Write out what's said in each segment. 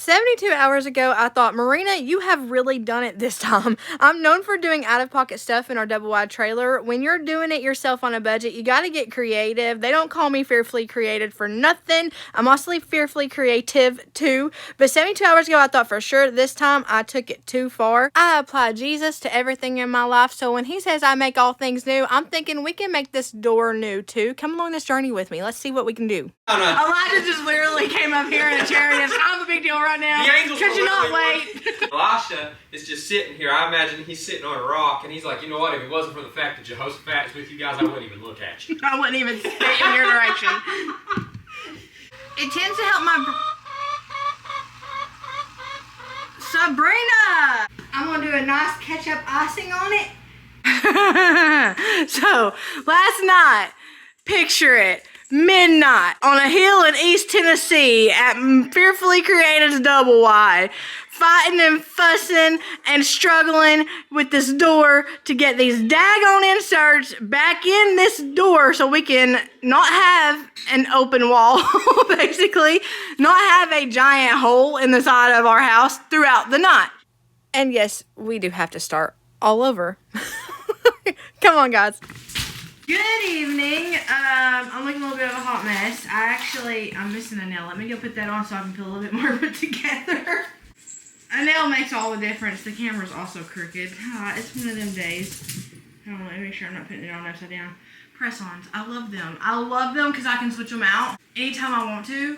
72 hours ago, I thought, Marina, you have really done it this time. I'm known for doing out-of-pocket stuff in our double-wide trailer. When you're doing it yourself on a budget, you got to get creative. They don't call me fearfully created for nothing. I'm also fearfully creative, too. But 72 hours ago, I thought for sure this time I took it too far. I applied Jesus to everything in my life, so when he says I make all things new, I'm thinking we can make this door new, too. Come along this journey with me. Let's see what we can do. Elijah just literally came up here in a chair and it's kind of a big deal right now. The angels could you not wait? Elisha is just sitting here. I imagine he's sitting on a rock and he's like, you know what, if it wasn't for the fact that Jehoshaphat is with you guys, I wouldn't even look at you. I wouldn't even stay in your direction. It tends to help my... Sabrina! I'm going to do a nice ketchup icing on it. So, last night, picture it. Midnight on a hill in East Tennessee at Fearfully Created's Double Wide, fighting and fussing and struggling with this door to get these daggone inserts back in this door so we can not have an open wall, basically, not have a giant hole in the side of our house throughout the night. And yes, we do have to start all over. Come on, guys. Good evening. I'm looking a little bit of a hot mess. I'm missing a nail. Let me go put that on so I can feel a little bit more put together. A nail makes all the difference. The camera's also crooked. It's one of them days. Let me make sure I'm not putting it on upside down. Press-ons. I love them. I love them because I can switch them out anytime I want to.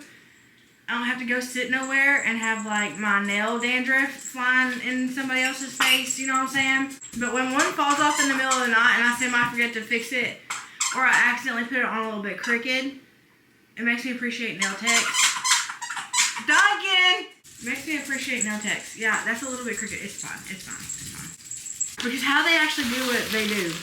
I don't have to go sit nowhere and have like my nail dandruff flying in somebody else's face, you know what I'm saying? But when one falls off in the middle of the night and I semi-forget to fix it, or I accidentally put it on a little bit crooked, it makes me appreciate nail techs. Duncan! Makes me appreciate nail techs. Yeah, that's a little bit crooked. It's fine. It's fine. It's fine. Because how they actually do what they do.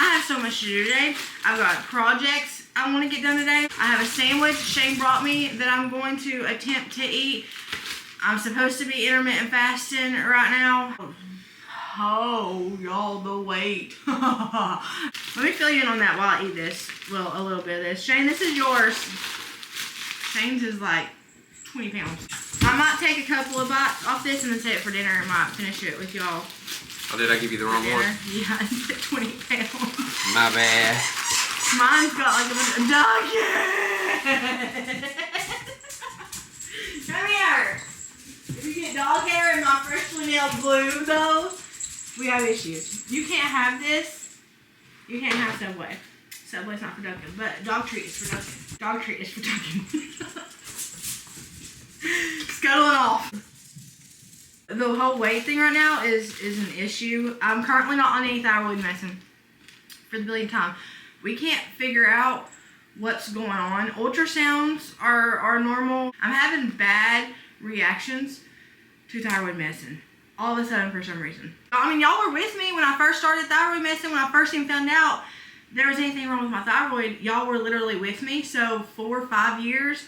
I have so much to do today. I've got projects I want to get done today. I have a sandwich Shane brought me that I'm going to attempt to eat. I'm supposed to be intermittent fasting right now. Oh, y'all, the weight. Let me fill you in on that while I eat this. Well, a little bit of this. Shane, this is yours. Shane's is like 20 pounds. I might take a couple of bites off this and then save it for dinner and might finish it with y'all. Oh, did I give you the wrong one? Yeah, it's at 20 pounds. My bad. Mine's got like a bunch of dog hair. Come here. If you get dog hair in my freshly nailed glue, though, we have issues. You can't have this. You can't have Subway. Subway's not for Duncan, but dog treat is for Duncan. Dog treat is for Duncan. Scuttling off. The whole weight thing right now is an issue. I'm currently not on any thyroid medicine for the billionth time. We can't figure out what's going on. Ultrasounds are normal. I'm having bad reactions to thyroid medicine all of a sudden for some reason. I mean, y'all were with me when I first started thyroid medicine. When I first even found out there was anything wrong with my thyroid, y'all were literally with me. So 4 or 5 years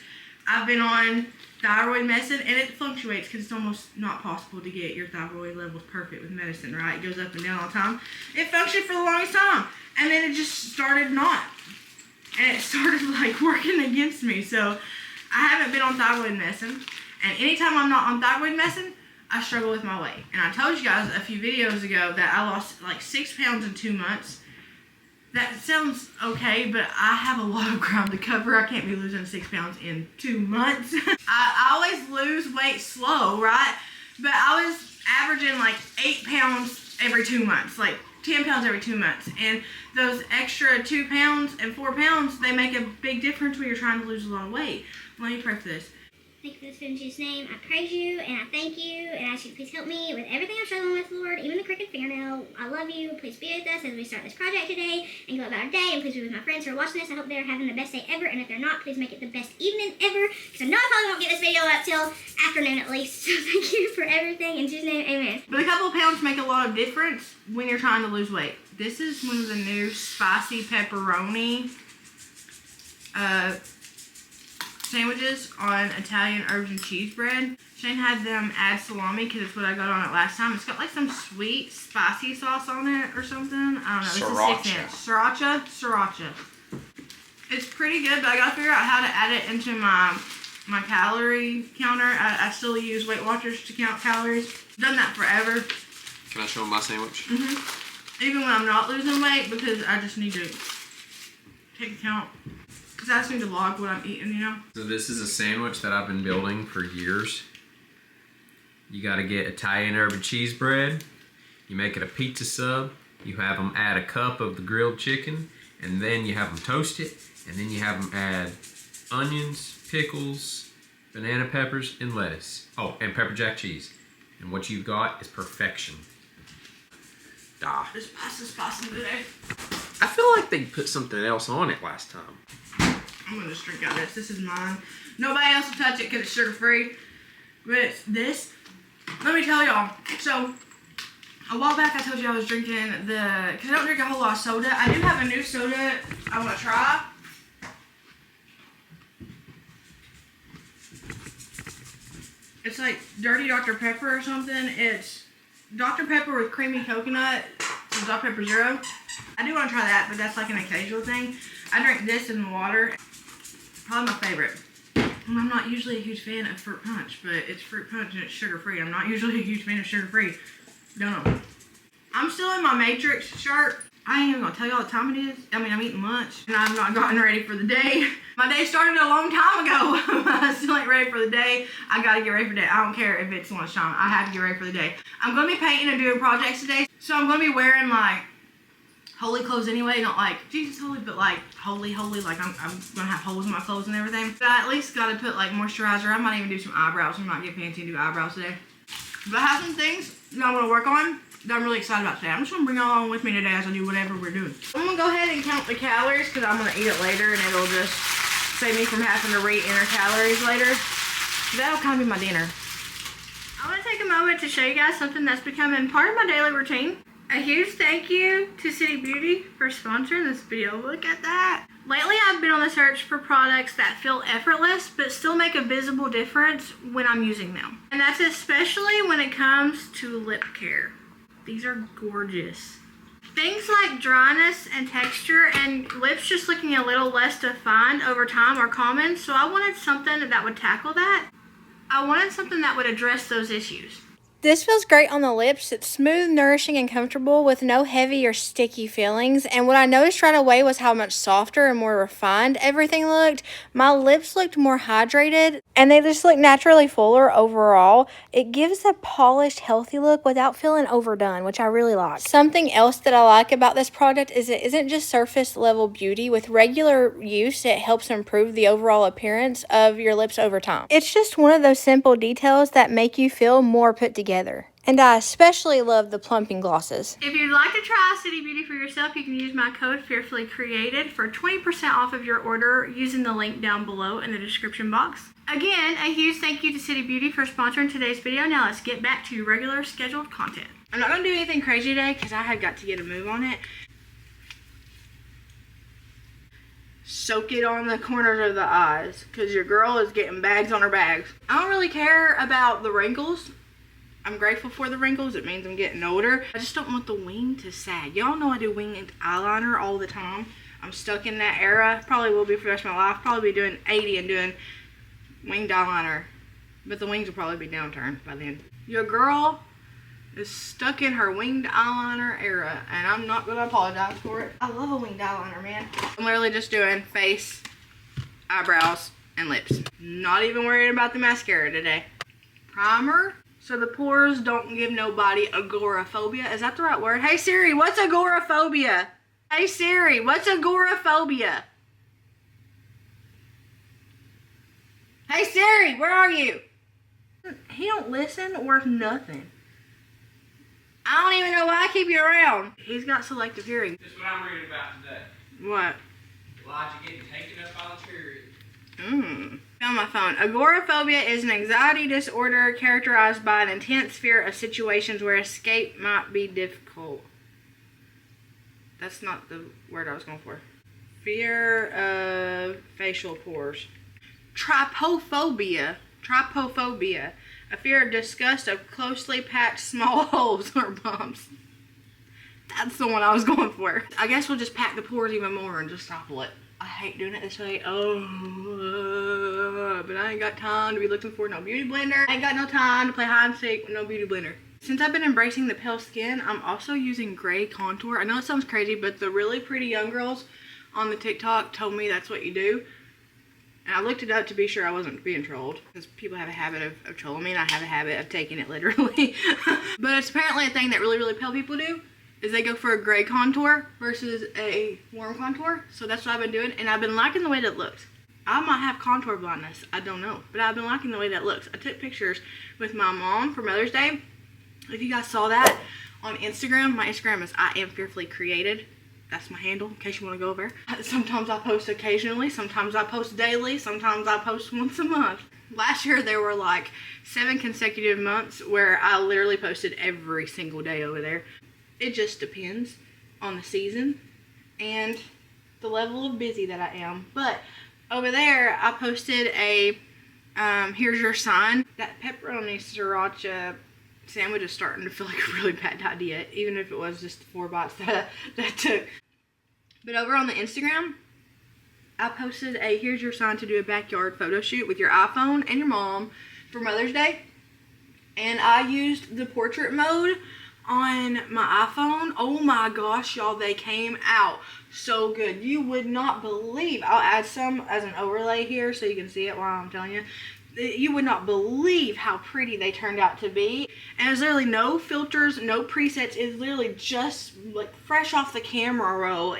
I've been on thyroid medicine, and it fluctuates because it's almost not possible to get your thyroid levels perfect with medicine, right? It goes up and down all the time. It functioned for the longest time, and then it just started not, and it started like working against me. So I haven't been on thyroid medicine, and anytime I'm not on thyroid medicine, I struggle with my weight. And I told you guys a few videos ago that I lost like 6 pounds in 2 months. That sounds okay, but I have a lot of ground to cover. I can't be losing 6 pounds in 2 months. I always lose weight slow, right? But I was averaging like 8 pounds every 2 months, like 10 pounds every 2 months. And those extra 2 pounds and 4 pounds, they make a big difference when you're trying to lose a lot of weight. Let me pray for this. Thank you for this food in Jesus' name. I praise you and I thank you and I ask you to please help me with everything I'm struggling with, Lord, even the crooked fingernail. I love you. Please be with us as we start this project today and go about our day. And please be with my friends who are watching this. I hope they're having the best day ever. And if they're not, please make it the best evening ever. Because I know I probably won't get this video up till afternoon at least. So thank you for everything. In Jesus' name, amen. But a couple of pounds make a lot of difference when you're trying to lose weight. This is one of the new spicy pepperoni sandwiches on Italian herbs and cheese bread. Shane had them add salami because it's what I got on it last time. It's got like some sweet spicy sauce on it or something. I don't know. It's a 6-inch. Sriracha. It's pretty good, but I gotta figure out how to add it into my my calorie counter. I still use Weight Watchers to count calories. Done that forever. Can I show them my sandwich? Even when I'm not losing weight, because I just need to take account. Because I just need to log what I'm eating, you know? So this is a sandwich that I've been building for years. You gotta get Italian herb and cheese bread. You make it a pizza sub. You have them add a cup of the grilled chicken, and then you have them toast it, and then you have them add onions, pickles, banana peppers, and lettuce. Oh, and pepper jack cheese. And what you've got is perfection. This pasta's spicy today. I feel like they put something else on it last time. I'm gonna just drink out of this. This is mine. Nobody else will touch it because it's sugar free. But it's this. Let me tell y'all. So, a while back I told you I was drinking because I don't drink a whole lot of soda. I do have a new soda I want to try. It's like Dirty Dr. Pepper or something. It's Dr. Pepper with creamy coconut. So Dr. Pepper Zero. I do want to try that, but that's like an occasional thing. I drink this in water. Probably my favorite. And I'm not usually a huge fan of fruit punch, but it's fruit punch and it's sugar free. I'm not usually a huge fan of sugar free. Don't know. I'm still in my Matrix shirt. I ain't even gonna tell y'all what time it is. I mean, I'm eating lunch and I've not gotten ready for the day. My day started a long time ago. I still ain't ready for the day. I gotta get ready for the day. I don't care if it's lunchtime. I have to get ready for the day. I'm gonna be painting and doing projects today. So I'm gonna be wearing like holy clothes anyway. Not like Jesus holy, but like holy. Like I'm gonna have holes in my clothes and everything. But I at least gotta put like moisturizer. I might even do some eyebrows. I might get fancy and do eyebrows today. But I have some things that I'm gonna work on that I'm really excited about today. I'm just gonna bring y'all along with me today as I do whatever we're doing. I'm gonna go ahead and count the calories because I'm gonna eat it later and it'll just save me from having to re-enter calories later. That'll kind of be my dinner. I want to take a moment to show you guys something that's becoming part of my daily routine. A huge thank you to City Beauty for sponsoring this video. Look at that. Lately, I've been on the search for products that feel effortless but still make a visible difference when I'm using them. And that's especially when it comes to lip care. These are gorgeous. Things like dryness and texture and lips just looking a little less defined over time are common, so I wanted something that would tackle that. I wanted something that would address those issues. This feels great on the lips. It's smooth, nourishing, and comfortable with no heavy or sticky feelings. And what I noticed right away was how much softer and more refined everything looked. My lips looked more hydrated, and they just look naturally fuller overall. It gives a polished, healthy look without feeling overdone, which I really like. Something else that I like about this product is it isn't just surface level beauty. With regular use, it helps improve the overall appearance of your lips over time. It's just one of those simple details that make you feel more put together. And I especially love the plumping glosses. If you'd like to try City Beauty for yourself, you can use my code fearfullycreated for 20% off of your order using the link down below in the description box. Again, a huge thank you to City Beauty for sponsoring today's video. Now let's get back to regular scheduled content. I'm not going to do anything crazy today because I have got to get a move on it. Soak it on the corners of the eyes because your girl is getting bags on her bags. I don't really care about the wrinkles. I'm grateful for the wrinkles. It means I'm getting older. I just don't want the wing to sag. Y'all know I do winged eyeliner all the time. I'm stuck in that era. Probably will be for the rest of my life. Probably be doing 80 and doing winged eyeliner. But the wings will probably be downturned by then. Your girl is stuck in her winged eyeliner era. And I'm not going to apologize for it. I love a winged eyeliner, man. I'm literally just doing face, eyebrows, and lips. Not even worried about the mascara today. Primer. So the pores don't give nobody agoraphobia. Is that the right word? Hey Siri, what's agoraphobia? Hey Siri, what's agoraphobia? Hey Siri, where are you? He don't listen worth nothing. I don't even know why I keep you around. He's got selective hearing. This is what I'm reading about today. What? Elijah getting taken up by the chariot. On my phone. Agoraphobia is an anxiety disorder characterized by an intense fear of situations where escape might be difficult. That's not the word I was going for. Fear of facial pores. Trypophobia. A fear of disgust of closely packed small holes or bumps. That's the one I was going for. I guess we'll just pack the pores even more and just stopple it. I hate doing it this way. Oh, but I ain't got time to be looking for no beauty blender. I ain't got no time to play hide and seek with no beauty blender. Since I've been embracing the pale skin, I'm also using gray contour. I know it sounds crazy, but the really pretty young girls on the TikTok told me that's what you do. And I looked it up to be sure I wasn't being trolled, because people have a habit of trolling me, and I have a habit of taking it literally. But it's apparently a thing that really, really pale people do, is they go for a gray contour versus a warm contour. So that's what I've been doing, and I've been liking the way that it looks. I might have contour blindness, I don't know, but I've been liking the way that it looks. I took pictures with my mom for Mother's Day. If you guys saw that on Instagram, my Instagram is @fearfullycreated. That's my handle, in case you want to go over. Sometimes I post occasionally, sometimes I post daily, sometimes I post once a month. Last year there were like 7 consecutive months where I literally posted every single day over there. It just depends on the season and the level of busy that I am. But over there I posted a here's your sign. That pepperoni sriracha sandwich is starting to feel like a really bad idea, even if it was just 4 bites that I took. But over on the Instagram, I posted a here's your sign to do a backyard photo shoot with your iPhone and your mom for Mother's Day. And I used the portrait mode on my iPhone. Oh my gosh, y'all, they came out so good. You would not believe. I'll add some as an overlay here so you can see it while I'm telling you. You would not believe how pretty they turned out to be. And there's literally no filters, no presets. It's literally just like fresh off the camera roll.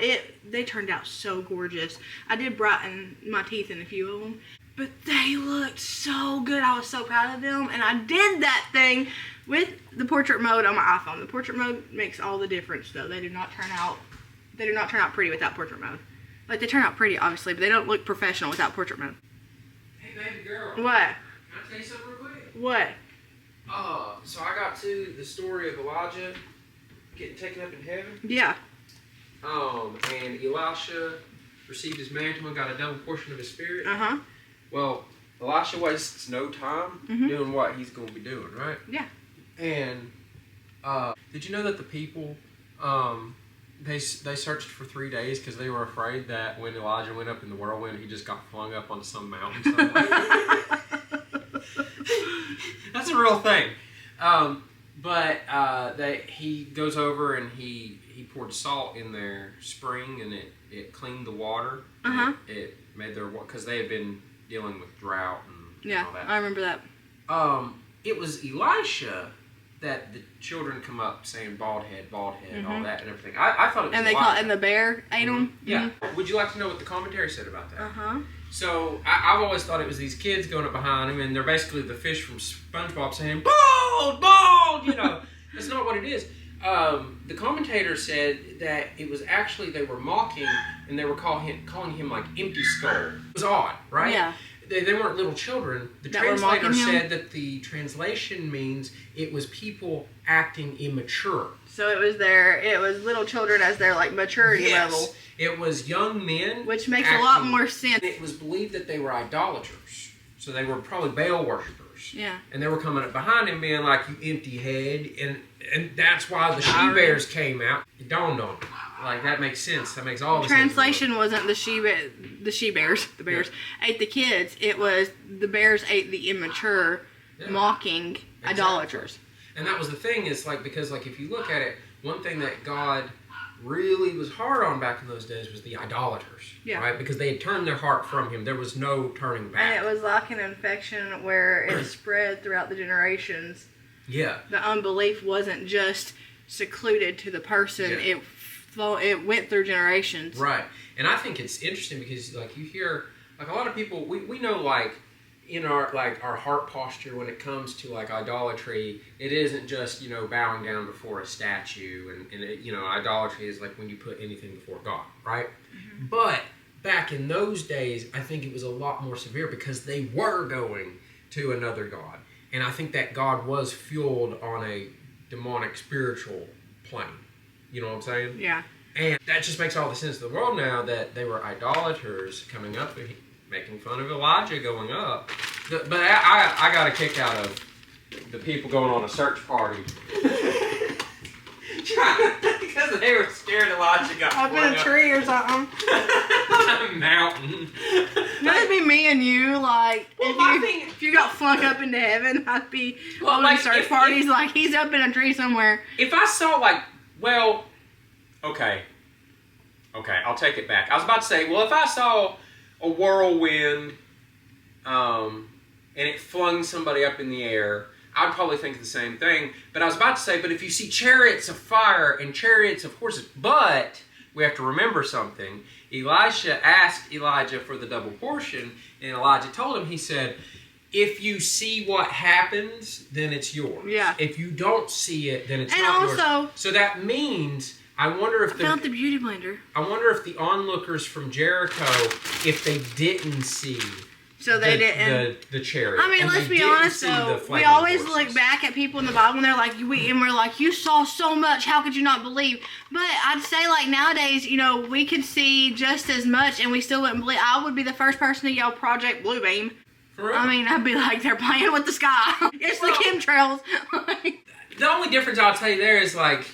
They turned out so gorgeous. I did brighten my teeth in a few of them, but they looked so good. I was so proud of them, and I did that thing with the portrait mode on my iPhone. The portrait mode makes all the difference, though. They do not turn out pretty without portrait mode. Like, they turn out pretty, obviously, but they don't look professional without portrait mode. Hey, baby girl. What? Can I tell you something real quick? What? So I got to the story of Elijah getting taken up in heaven. Yeah. And Elisha received his mantle and got a double portion of his spirit. Uh-huh. Well, Elisha wastes no time doing what he's going to be doing, right? Yeah. And did you know that the people, they searched for 3 days because they were afraid that when Elijah went up in the whirlwind, he just got flung up onto some mountain somewhere. That's a real thing. He goes over and he poured salt in their spring, and it cleaned the water. Uh-huh. It made their water, because they had been dealing with drought and all that. I remember that. It was Elisha that the children come up saying bald head, all that and everything. I thought it was And they Elijah. call it, and the bear ate them. Yeah. Would you like to know what the commentary said about that? Uh-huh. So I've always thought it was these kids going up behind him, and they're basically the fish from SpongeBob saying "bald, bald." You know, that's not what it is. The commentator said that it was actually they were mocking, and they were calling him like empty skull. It was odd, right? Yeah. They weren't little children. The That were translator mocking him? said that the translation means it was people acting immature. So it was little children as their like maturity level. It was young men. Which makes a lot more sense. It was believed that they were idolaters. So they were probably Baal worshippers. Yeah. And they were coming up behind him being like, you empty head. And that's why the she-bears came out. It dawned on me. Like, that makes sense. That makes all the sense. Translation wasn't the she-bears. The bears ate the kids. It was the bears ate the immature, mocking idolaters. And that was the thing, is like, because like if you look at it, one thing that God really was hard on back in those days was the idolaters. Yeah. Right? Because they had turned their heart from him. There was no turning back. And it was like an infection where it spread throughout the generations. Yeah. The unbelief wasn't just secluded to the person. Yeah. It went through generations. Right. And I think it's interesting because like you hear like a lot of people we know like in our heart posture when it comes to like idolatry, it isn't just, you know, bowing down before a statue and it, you know, idolatry is like when you put anything before God, right? Mm-hmm. But back in those days, I think it was a lot more severe because they were going to another god. And I think that God was fueled on a demonic spiritual plane. You know what I'm saying? Yeah. And that just makes all the sense in the world now that they were idolaters coming up and making fun of Elijah going up. But I got a kick out of the people going on a search party. Trying to think Because they were scared Elijah got Up in flung a tree or something. on a mountain. That'd be me and you, like, Well, if you got flung up into heaven, I'd be Well, holding like, search parties like he's up in a tree somewhere. If I saw, like, well, okay, I'll take it back. I was about to say, well, if I saw a whirlwind and it flung somebody up in the air, I'd probably think the same thing. But I was about to say, but if you see chariots of fire and chariots of horses, but we have to remember something. Elisha asked Elijah for the double portion, and Elijah told him, he said, if you see what happens, then it's yours. Yeah. If you don't see it, then it's And not also- yours. So that means, I wonder if Found the beauty blender. I wonder if the onlookers from Jericho, if they didn't see So they didn't. the chariot. I mean, and let's they be didn't honest see though. the We flaming always horses. look back at people in the Bible and they're like, we're like, you saw so much. How could you not believe? But I'd say like nowadays, we could see just as much and we still wouldn't believe. I would be the first person to yell Project Bluebeam. For real? I mean, I'd be like, they're playing with the sky. It's the chemtrails. The only difference I'll tell you there is like,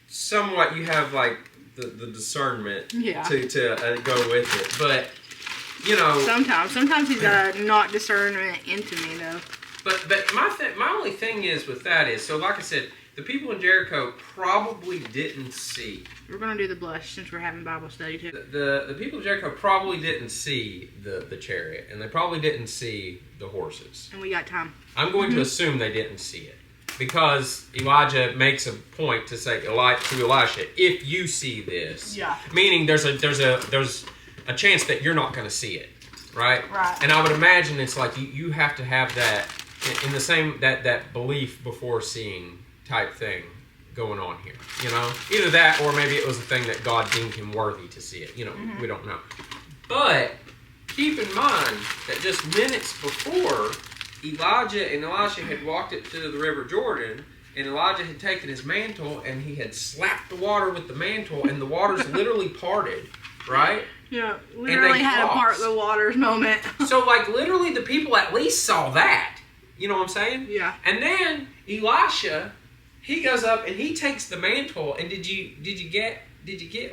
somewhat you have like the discernment Yeah. to go with it, but Sometimes he's got to knock discernment into me though. But my only thing is with that is, so like I said, the people in Jericho probably didn't see. We're gonna do the blush since we're having Bible study too. The people of Jericho probably didn't see the chariot, and they probably didn't see the horses. And we got time. I'm going to assume they didn't see it, because Elijah makes a point to say to Elisha, if you see this, Yeah. meaning there's a chance that you're not going to see it, right? Right. And I would imagine it's like you have to have that in the same that belief before seeing type thing going on here. Either that or maybe it was a thing that God deemed him worthy to see it. We don't know. But keep in mind that just minutes before, Elijah and Elisha had walked it to the River Jordan, and Elijah had taken his mantle and he had slapped the water with the mantle, and the waters literally parted, right? Yeah, literally had a part the waters moment. So like literally the people at least saw that. You know what I'm saying? Yeah. And then Elisha, he goes up and he takes the mantle, and did you get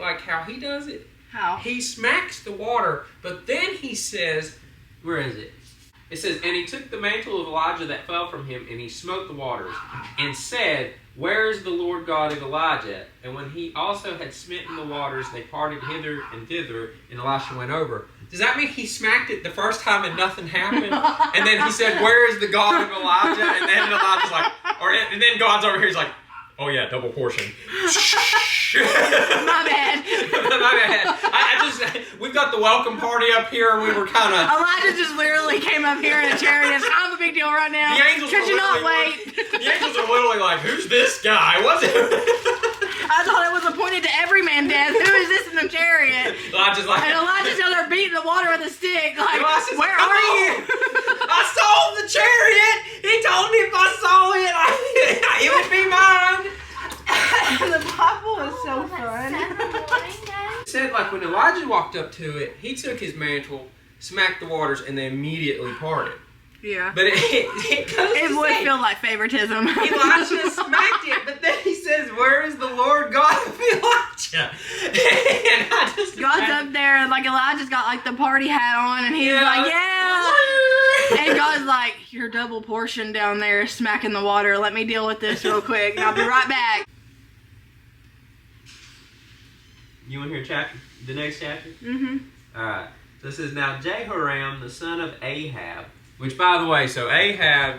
like how he does it? How? He smacks the water, but then he says, where is it? It says, and he took the mantle of Elijah that fell from him, and he smote the waters, and said, where is the Lord God of Elijah? And when he also had smitten the waters, they parted hither and thither, and Elisha went over. Does that mean he smacked it the first time and nothing happened? And then he said, where is the God of Elijah? And then Elijah's like, and then God's over here, he's like, oh yeah, double portion. My bad. My bad. We've got the welcome party up here, and we were kind of. Elijah just literally came up here in a chariot. It's kind of a big deal right now. The angels Could are you not literally wait? The angels are literally like, who's this guy? What's it? I thought it was appointed to every man death. Who is this in the chariot? Elijah's like, And Elijah's down there beating the water with a stick. Like, Elijah's where like, are you? I saw the chariot. He told me if I saw it, it would be mine. The Bible is so fun. It said like when Elijah walked up to it, he took his mantle, smacked the waters, and they immediately parted. Yeah. But it goes It to would say, feel like favoritism. Elijah smacked it, but then he says, where is the Lord God of Elijah? And I just God's up there, and like Elijah's got like the party hat on, and he's Yeah. like, yeah. And God's like, your double portion down there is smacking the water. Let me deal with this real quick, and I'll be right back. You want to hear the next chapter? Mm-hmm. Alright. So it says, now Jehoram, the son of Ahab, which by the way, so Ahab,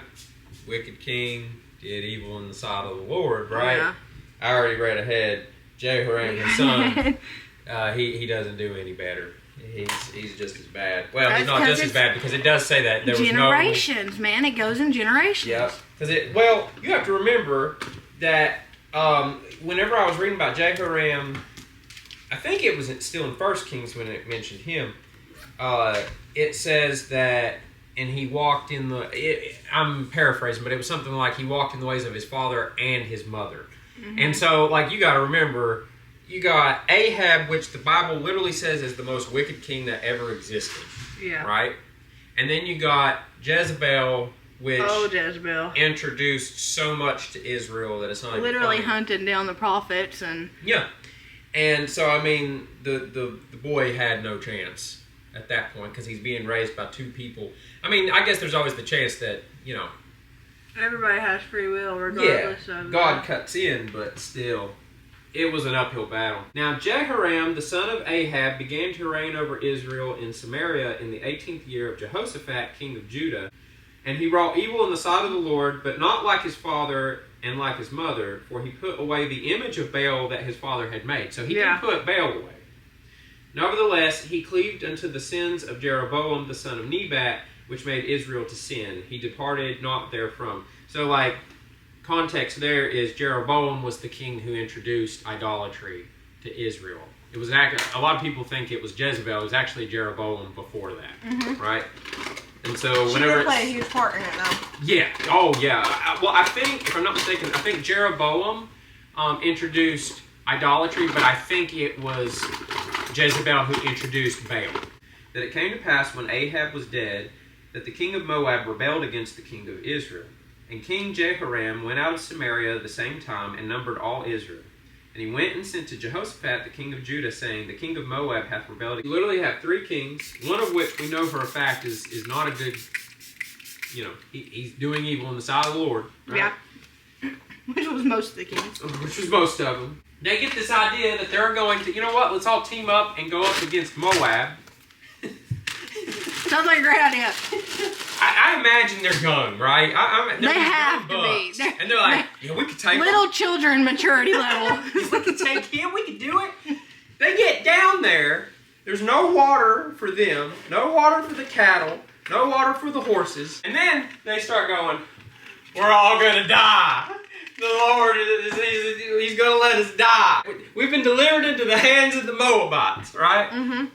wicked king, did evil in the sight of the Lord, right? Yeah. I already read ahead. Jehoram, his son, he doesn't do any better. He's just as bad. Well, That's he's not 'cause just as it's bad, because it does say that there was generations, man. It goes in generations. Yeah. Because you have to remember that whenever I was reading about Jehoram, I think it was still in 1 Kings when it mentioned him. It says that, and he walked in I'm paraphrasing, but it was something like he walked in the ways of his father and his mother. Mm-hmm. And so, like, you got to remember, you got Ahab, which the Bible literally says is the most wicked king that ever existed. Yeah. Right? And then you got Jezebel, which Jezebel. introduced so much to Israel that it's not even Literally funny. hunting down the prophets and... Yeah. And so, I mean, the boy had no chance at that point because he's being raised by two people. I mean, I guess there's always the chance that, you know... Everybody has free will regardless of... God cuts in, but still, it was an uphill battle. Now, Jehoram, the son of Ahab, began to reign over Israel in Samaria in the 18th year of Jehoshaphat, king of Judah. And he wrought evil in the sight of the Lord, but not like his father and like his mother, for he put away the image of Baal that his father had made. So he didn't put Baal away. Nevertheless, he cleaved unto the sins of Jeroboam, the son of Nebat, which made Israel to sin. He departed not therefrom. So, like, context there is Jeroboam was the king who introduced idolatry to Israel. It was a lot of people think it was Jezebel. It was actually Jeroboam before that, right? And so She whenever did play a huge part in it, though. yeah, oh yeah. Well, I think, if I'm not mistaken, I think Jeroboam introduced idolatry, but I think it was Jezebel who introduced Baal. That it came to pass when Ahab was dead, that the king of Moab rebelled against the king of Israel. And King Jehoram went out of Samaria at the same time and numbered all Israel. And he went and sent to Jehoshaphat, the king of Judah, saying, the king of Moab hath rebelled. You literally have three kings, one of which we know for a fact is not a good, you know, he's doing evil in the sight of the Lord. Right? Yeah. Which was most of the kings. Which was most of them. They get this idea that they're going to, you know what, let's all team up and go up against Moab. Sounds like a great idea. I imagine they're young, right? They have to be. And they're like, yeah, we could take little children maturity level. we could take him, we could do it. They get down there, there's no water for them, no water for the cattle, no water for the horses. And then they start going, we're all going to die. The Lord, he's going to let us die. We've been delivered into the hands of the Moabites, right? Mm-hmm.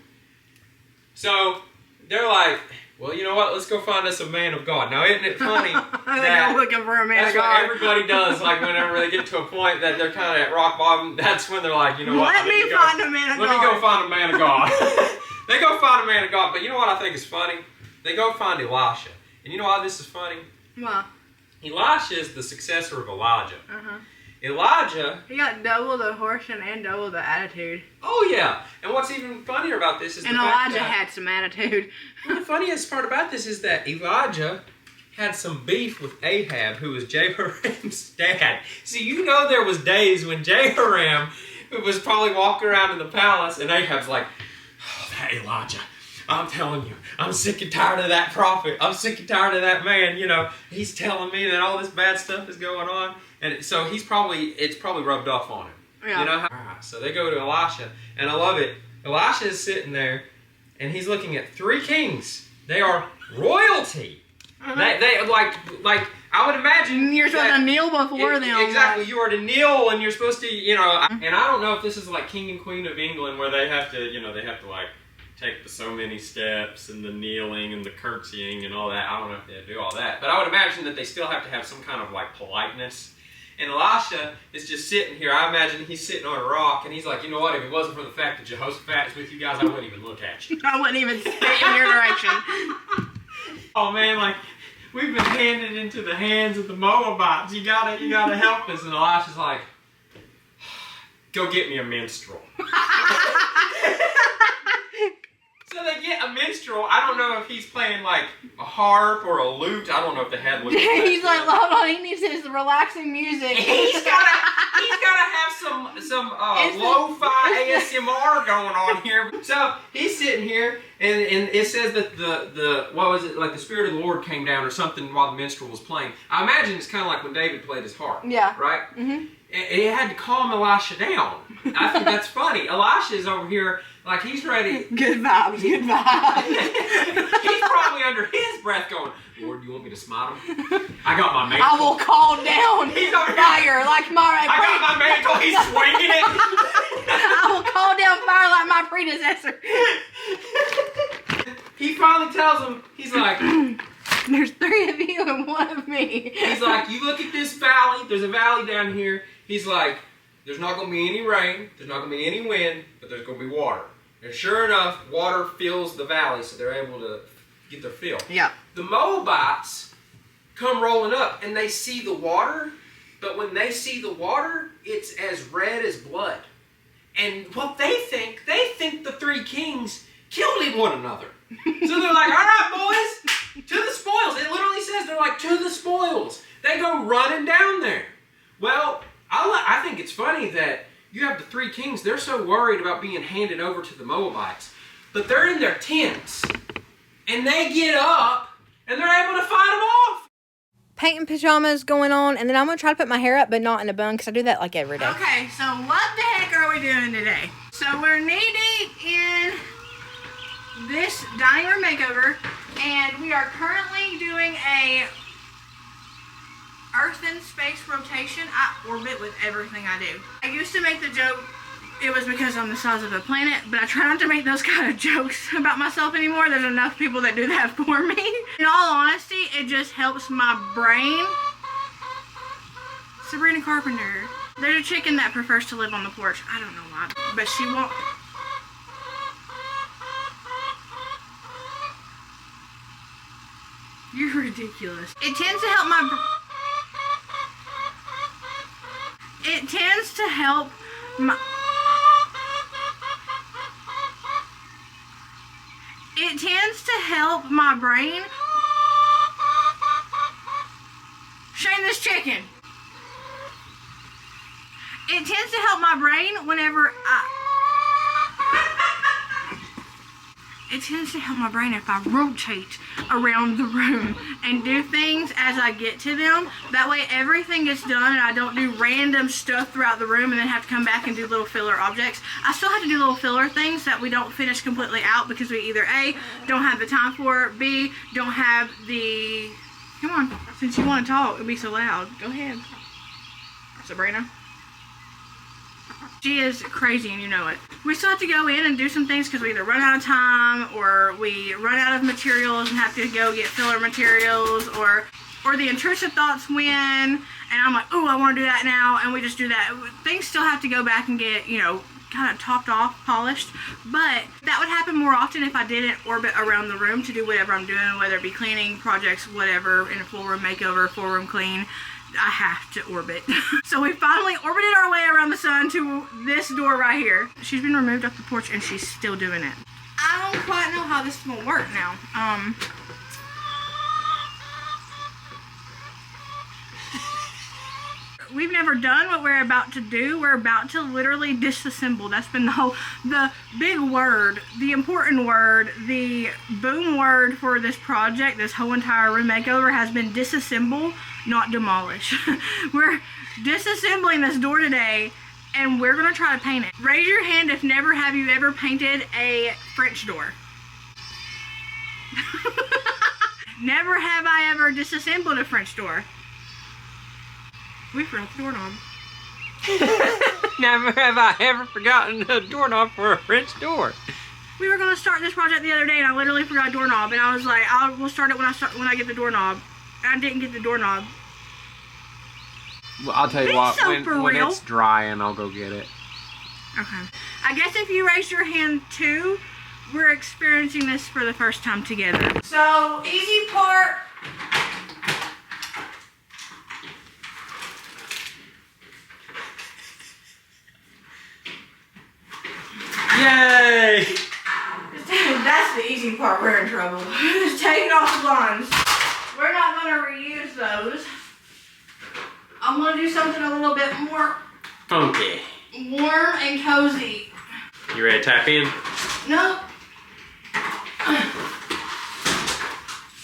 So they're like, well, you know what? Let's go find us a man of God. Now, isn't it funny that they're looking for a man of God? That's what everybody does. Like whenever they get to a point that they're kind of at rock bottom, that's when they're like, you know what? Let me find a man of God. Let me go find a man of God. They go find a man of God. But you know what I think is funny? They go find Elisha. And you know why this is funny? Why? Elisha is the successor of Elijah. Uh-huh. Elijah... He got double the horseman and double the attitude. Oh, yeah. And what's even funnier about this is and Elijah had some attitude. The funniest part about this is that Elijah had some beef with Ahab, who was Jehoram's dad. See, you know there was days when Jehoram was probably walking around in the palace, and Ahab's like, oh, that Elijah, I'm telling you, I'm sick and tired of that prophet. I'm sick and tired of that man. You know, he's telling me that all this bad stuff is going on. And so it's probably rubbed off on him. Yeah. You know how, so they go to Elisha, and I love it. Elisha is sitting there, and he's looking at three kings. They are royalty. Uh-huh. They like I would imagine you're supposed to kneel before them. Exactly, you are to kneel, and you're supposed to, you know. And I don't know if this is like King and Queen of England, where they have to, you know, like take the so many steps and the kneeling and the curtsying and all that. I don't know if they do all that, but I would imagine that they still have to have some kind of like politeness. And Elisha is just sitting here. I imagine he's sitting on a rock, and he's like, you know what? If it wasn't for the fact that Jehoshaphat is with you guys, I wouldn't even look at you. I wouldn't even stay in your direction. Oh man, like we've been handed into the hands of the Moabites. You gotta help us. And Elisha's like, go get me a minstrel. So they get a minstrel. I don't know if he's playing like a harp or a lute. I don't know if they had. He's like, hold on, he needs his relaxing music. He's gotta have some lo-fi ASMR going on here. So he's sitting here, and it says that the Spirit of the Lord came down or something while the minstrel was playing. I imagine it's kind of like when David played his harp. Yeah. Right. Mm-hmm. And it had to calm Elisha down. I think that's funny. Elisha is over here like he's ready. Good vibes, good vibes. He's probably under his breath going, Lord, do you want me to smite him? I got my mantle. I will call down He's over fire like my... I got my mantle. He's swinging it. I will call down fire like my predecessor. He finally tells him, he's like... There's three of you and one of me. He's like, you look at this valley. There's a valley down here. He's like, there's not going to be any rain. There's not going to be any wind. But there's going to be water. And sure enough, water fills the valley, so they're able to get their fill. Yeah. The Moabites come rolling up, and they see the water, but when they see the water, it's as red as blood. And what they think the three kings killed one another. So they're like, all right, boys, to the spoils. It literally says, they're like, to the spoils. They go running down there. Well, I think it's funny that you have the three kings. They're so worried about being handed over to the Moabites. But they're in their tents. And they get up, and they're able to fight them off. Painting pajamas going on, and then I'm going to try to put my hair up, but not in a bun, because I do that like every day. Okay, so what the heck are we doing today? So we're knee-deep in this dining room makeover, and we are currently doing a Earth in space rotation. I orbit with everything I do. I used to make the joke it was because I'm the size of a planet, but I try not to make those kind of jokes about myself anymore. There's enough people that do that for me. In all honesty, it just helps my brain. Sabrina Carpenter. There's a chicken that prefers to live on the porch. I don't know why, but she won't. You're ridiculous. It tends to help my... It tends to help my... It tends to help my brain. Shane, this chicken. It tends to help my brain whenever It tends to help my brain if I rotate around the room and do things as I get to them. That way everything gets done and I don't do random stuff throughout the room and then have to come back and do little filler objects. I still have to do little filler things that we don't finish completely out because we either A, don't have the time for it, B, don't have the... Come on, since you want to talk, it'll be so loud. Go ahead. Sabrina. She is crazy and you know it. We still have to go in and do some things because we either run out of time or we run out of materials and have to go get filler materials, or the intrusive thoughts win and I'm like, oh, I want to do that now, and we just do that. Things still have to go back and get, you know, kind of topped off, polished, but that would happen more often if I didn't orbit around the room to do whatever I'm doing, whether it be cleaning, projects, whatever, in a full room makeover, full room clean. I have to orbit. So we finally orbited our way around the sun to this door right here. She's been removed off the porch and she's still doing it. I don't quite know how this will work now. We've never done what we're about to do. We're about to literally disassemble. That's been the big word, the important word, the boom word for this project, this whole entire room makeover has been disassemble, not demolish. We're disassembling this door today and we're gonna try to paint it. Raise your hand if never have you ever painted a French door. Never have I ever disassembled a French door. We forgot the doorknob. Never have I ever forgotten the doorknob for a French door. We were gonna start this project the other day and I literally forgot a doorknob and I was like, we'll start it when I get the doorknob. I didn't get the doorknob. Well, I'll tell you what, when it's dry and I'll go get it. Okay. I guess if you raised your hand too, we're experiencing this for the first time together. So, easy part. Yay! That's the easy part. We're in trouble. Just taking off the blinds. We're not going to reuse those. I'm going to do something a little bit more funky, warm and cozy. You ready to tap in? No.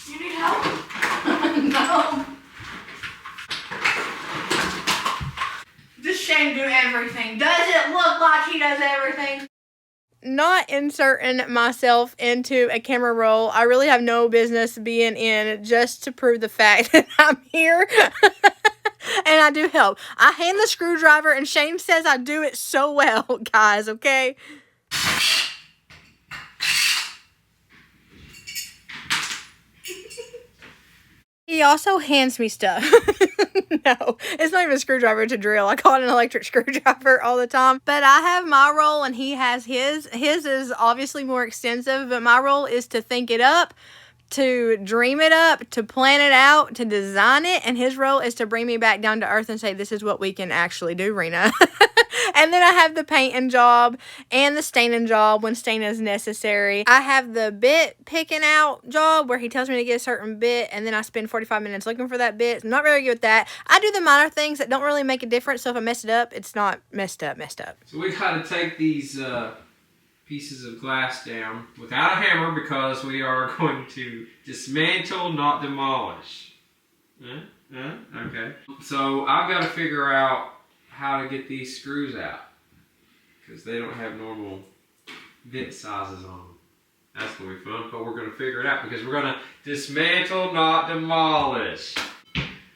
You need help? No. Does Shane do everything? Does it look like he does everything? Not inserting myself into a camera roll. I really have no business being in, just to prove the fact that I'm here. And I do help. I hand the screwdriver and Shane says I do it so well, guys, okay? He also hands me stuff. No, it's not even a screwdriver, it's a drill. I call it an electric screwdriver all the time. But I have my role and he has his. His is obviously more extensive, but my role is to think it up, to dream it up, to plan it out, to design it, and his role is to bring me back down to earth and say, this is what we can actually do, Rena. And then I have the painting job and the staining job when staining is necessary. I have the bit picking out job where he tells me to get a certain bit, and then I spend 45 minutes looking for that bit. I'm not very good with that. I do the minor things that don't really make a difference, so if I mess it up, it's not messed up. So we got to take these pieces of glass down without a hammer because we are going to dismantle, not demolish. Okay. So I've got to figure out how to get these screws out because they don't have normal bit sizes on them. That's going to be fun, but we're going to figure it out because we're going to dismantle, not demolish.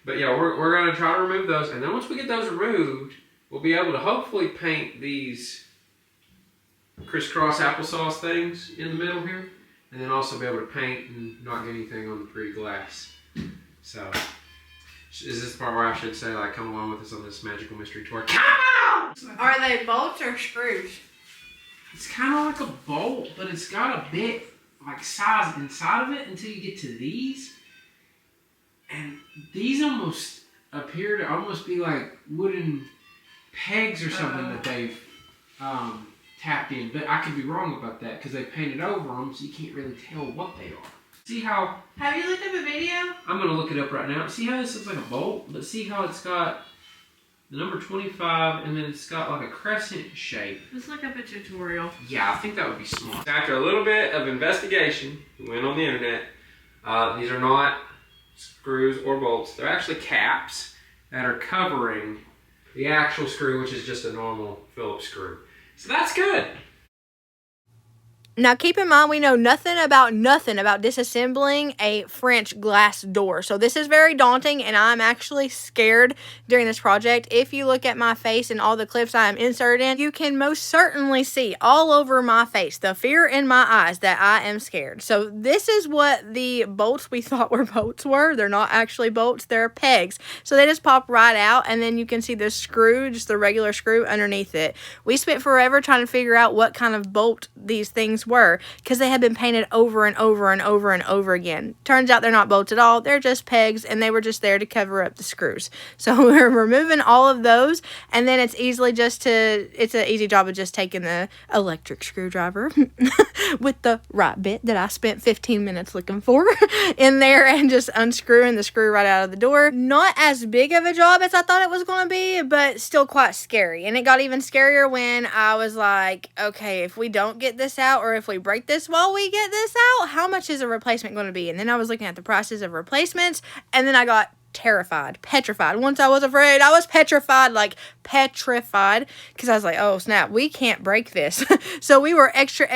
But yeah, we're going to try to remove those, and then once we get those removed, we'll be able to hopefully paint these crisscross applesauce things in the middle here, and then also be able to paint and not get anything on the pretty glass. So, is this the part where I should say, like, come along with us on this magical mystery tour? Come on! Are they bolts or screws? It's kind of like a bolt, but it's got a bit, like, size inside of it until you get to these. And these almost appear to almost be like wooden pegs or something that they've tapped in. But I could be wrong about that because they painted over them, so you can't really tell what they are. See how... Have you looked up a video? I'm going to look it up right now. See how this looks like a bolt? But see how it's got the number 25 and then it's got like a crescent shape. Let's look up a tutorial. Yeah, I think that would be smart. After a little bit of investigation, we went on the internet. These are not screws or bolts. They're actually caps that are covering the actual screw, which is just a normal Phillips screw. So that's good. Now, keep in mind, we know nothing about disassembling a French glass door. So this is very daunting, and I'm actually scared during this project. If you look at my face and all the clips I am inserting, you can most certainly see all over my face the fear in my eyes that I am scared. So this is what the bolts we thought were bolts were. They're not actually bolts, they're pegs. So they just pop right out, and then you can see the screw, just the regular screw underneath it. We spent forever trying to figure out what kind of bolt these things were because they had been painted over and over and over and over again. Turns out they're not bolts at all. They're just pegs, and they were just there to cover up the screws. So we're removing all of those, and then it's an easy job of just taking the electric screwdriver with the right bit that I spent 15 minutes looking for in there and just unscrewing the screw right out of the door. Not as big of a job as I thought it was going to be, but still quite scary. And it got even scarier when I was like, okay, if we don't get this out or if we break this while we get this out, how much is a replacement going to be? And then I was looking at the prices of replacements, and then I got terrified, petrified. Once I was afraid, I was petrified, because I was like, oh snap, we can't break this. So we were extra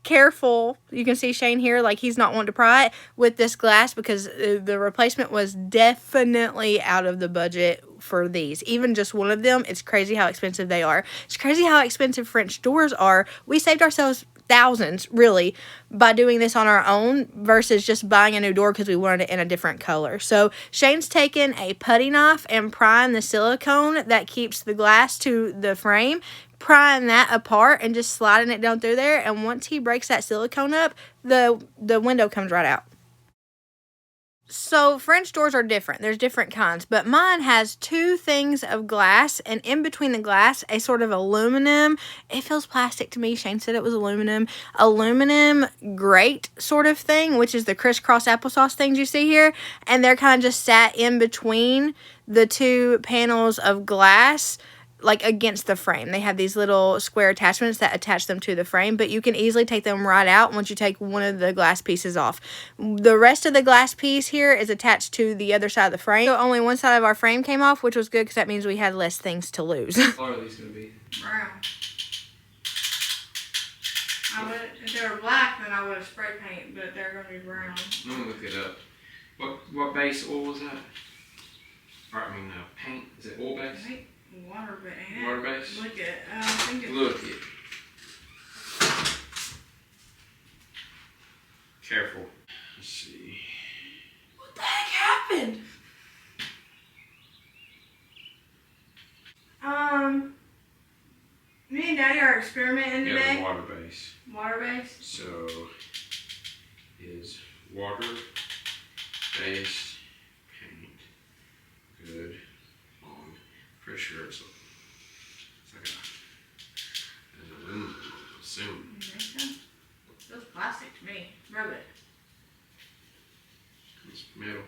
careful. You can see Shane here, like he's not wanting to pry it with this glass because the replacement was definitely out of the budget for these. Even just one of them, it's crazy how expensive they are. It's crazy how expensive French doors are. We saved ourselves thousands, really, by doing this on our own versus just buying a new door because we wanted it in a different color. So Shane's taken a putty knife and prying the silicone that keeps the glass to the frame, prying that apart and just sliding it down through there. And once he breaks that silicone up, the window comes right out. So French doors are different. There's different kinds, but mine has two things of glass, and in between the glass, a sort of aluminum. It feels plastic to me. Shane said it was aluminum grate sort of thing, which is the crisscross applesauce things you see here, and they're kind of just sat in between the two panels of glass, like against the frame. They have these little square attachments that attach them to the frame, but you can easily take them right out once you take one of the glass pieces off. The rest of the glass piece here is attached to the other side of the frame. So only one side of our frame came off, which was good because that means we had less things to lose. What color are these going to be? Brown. If they were black, then I would have spray paint, but they're going to be brown. Let me look it up. What base oil was that? Or paint. Is it oil base? Water base. Water base? Look at I think it's... Look it. Careful. Let's see. What the heck happened? Me and Daddy are experimenting today. Yeah, the water base. Water base? So, is water-based paint. Good on. Pretty sure it's like an aluminum, assume. You think so? Feels plastic to me. Rub it. It's metal.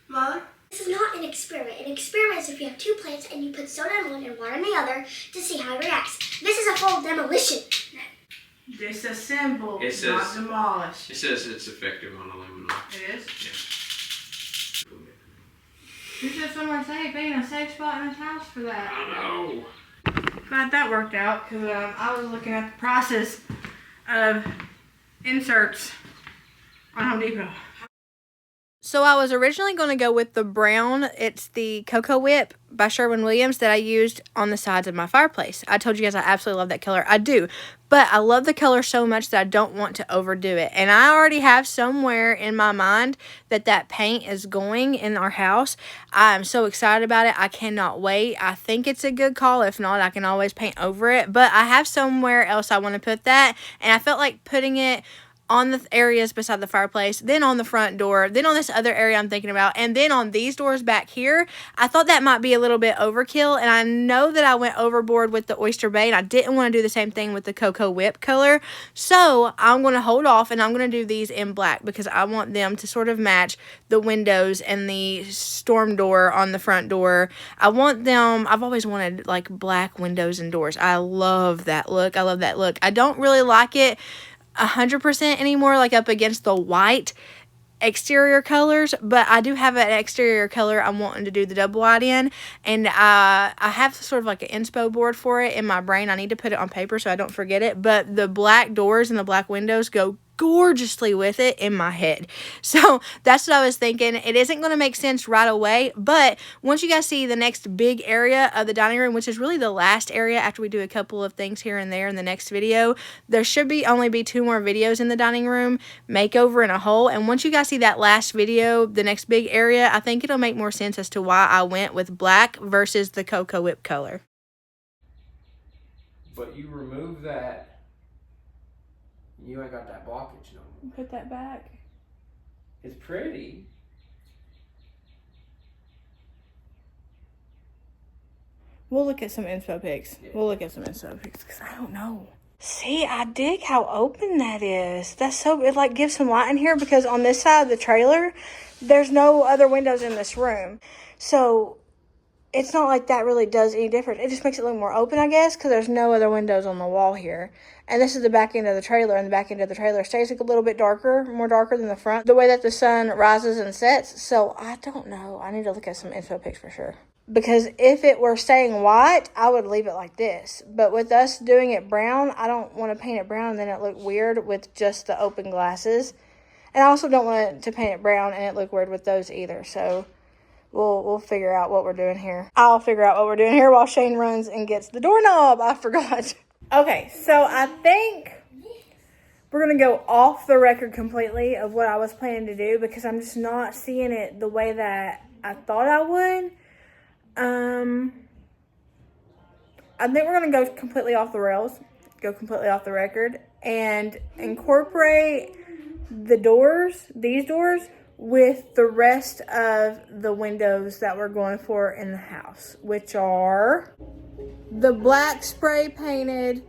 Mother? This is not an experiment. An experiment is if you have two plants and you put soda in one and water in the other to see how it reacts. This is a full demolition. Disassemble, It says- not demolish. It says it's effective on aluminum. It is? Yeah. You said somewhere safe. Ain't a safe spot in this house for that. I know. Glad that worked out because I was looking at the prices of inserts on Home Depot. So I was originally going to go with the brown. It's the Cocoa Whip by Sherwin-Williams that I used on the sides of my fireplace. I told you guys I absolutely love that color. I do. But I love the color so much that I don't want to overdo it. And I already have somewhere in my mind that paint is going in our house. I'm so excited about it. I cannot wait. I think it's a good call. If not, I can always paint over it. But I have somewhere else I want to put that. And I felt like putting it on the areas beside the fireplace, then on the front door, then on this other area I'm thinking about, and then on these doors back here. I thought that might be a little bit overkill, and I know that I went overboard with the Oyster Bay, and I didn't want to do the same thing with the Cocoa Whip color. So I'm going to hold off, and I'm going to do these in black because I want them to sort of match the windows and the storm door on the front door. I want them, I've always wanted like black windows and doors. I love that look. I love that look. I don't really like it 100% anymore, like up against the white exterior colors, but I do have an exterior color I'm wanting to do the double wide in, and I have sort of like an inspo board for it in my brain. I need to put it on paper so I don't forget it, but the black doors and the black windows go gorgeously with it in my head. So that's what I was thinking. It isn't going to make sense right away, but once you guys see the next big area of the dining room, which is really the last area after we do a couple of things here and there in the next video, there should only be 2 more videos in the dining room makeover in a whole. And once you guys see that last video, the next big area, I think it'll make more sense as to why I went with black versus the Cocoa Whip color. But you remove that, you ain't got that blockage no more. Put that back. It's pretty. We'll look at some inspo pics. Yeah. We'll look at some inspo pics because I don't know. See, I dig how open that is. That's so, it like gives some light in here because on this side of the trailer, there's no other windows in this room. So it's not like that really does any difference. It just makes it look more open, I guess, because there's no other windows on the wall here. And this is the back end of the trailer, and the back end of the trailer stays like a little bit darker, more darker than the front, the way that the sun rises and sets. So I don't know. I need to look at some info pics for sure. Because if it were staying white, I would leave it like this. But with us doing it brown, I don't want to paint it brown and then it look weird with just the open glasses. And I also don't want to paint it brown and it look weird with those either. So we'll figure out what we're doing here. I'll figure out what we're doing here while Shane runs and gets the doorknob. I forgot. Okay, so I think we're going to go off the record completely of what I was planning to do because I'm just not seeing it the way that I thought I would. I think we're going to go completely off the rails, go completely off the record, and incorporate the doors, these doors, with the rest of the windows that we're going for in the house, which are the black spray painted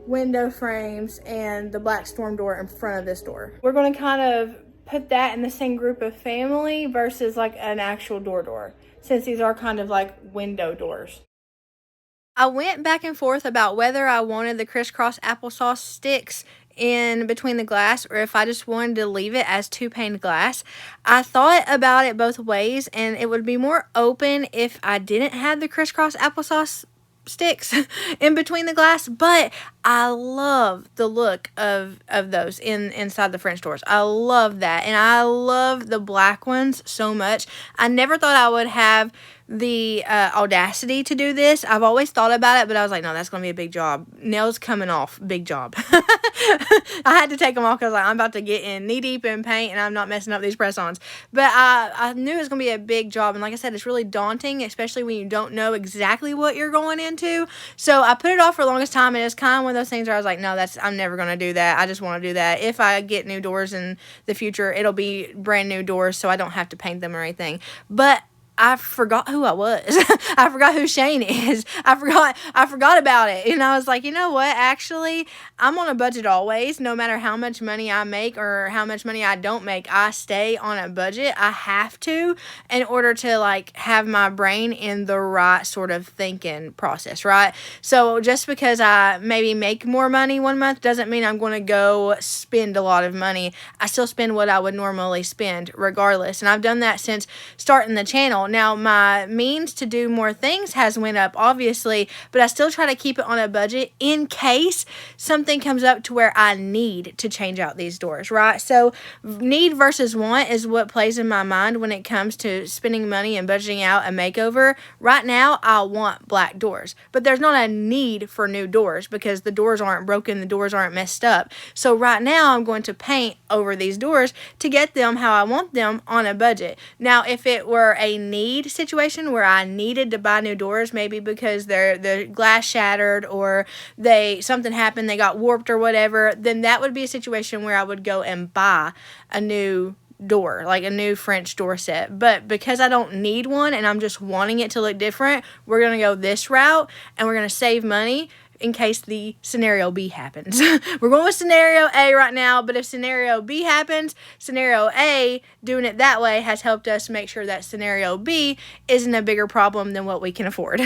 window frames and the black storm door in front of this door. We're going to kind of put that in the same group of family versus like an actual door, since these are kind of like window doors. I went back and forth about whether I wanted the crisscross applesauce sticks in between the glass or if I just wanted to leave it as 2-pane glass. I thought about it both ways, and it would be more open if I didn't have the crisscross applesauce sticks in between the glass, but I love the look of those inside the French doors. I love that, and I love the black ones so much. I never thought I would have the audacity to do this. I've always thought about it, but I was like, no, that's going to be a big job. Nails coming off, big job. I had to take them off because like, I'm about to get in knee deep in paint and I'm not messing up these press-ons. But I knew it was going to be a big job. And like I said, it's really daunting, especially when you don't know exactly what you're going into. So I put it off for the longest time, and it's kind of one of those things where I was like, no, I'm never going to do that. I just want to do that. If I get new doors in the future, it'll be brand new doors, so I don't have to paint them or anything. But I forgot who I was. I forgot who Shane is. I forgot about it. And I was like, you know what? Actually, I'm on a budget always. No matter how much money I make or how much money I don't make, I stay on a budget. I have to in order to like have my brain in the right sort of thinking process, right? So just because I maybe make more money one month doesn't mean I'm going to go spend a lot of money. I still spend what I would normally spend regardless. And I've done that since starting the channel. Now, my means to do more things has went up, obviously, but I still try to keep it on a budget in case something comes up to where I need to change out these doors, right? So need versus want is what plays in my mind when it comes to spending money and budgeting out a makeover. Right now, I want black doors, but there's not a need for new doors because the doors aren't broken, the doors aren't messed up. So right now, I'm going to paint over these doors to get them how I want them on a budget. Now, if it were a need situation where I needed to buy new doors, maybe because the glass shattered or something happened, they got warped or whatever, then that would be a situation where I would go and buy a new door, like a new French door set. But because I don't need one and I'm just wanting it to look different, we're going to go this route and we're going to save money in case the scenario B happens. We're going with scenario A right now, but if scenario B happens, scenario A, doing it that way, has helped us make sure that scenario B isn't a bigger problem than what we can afford.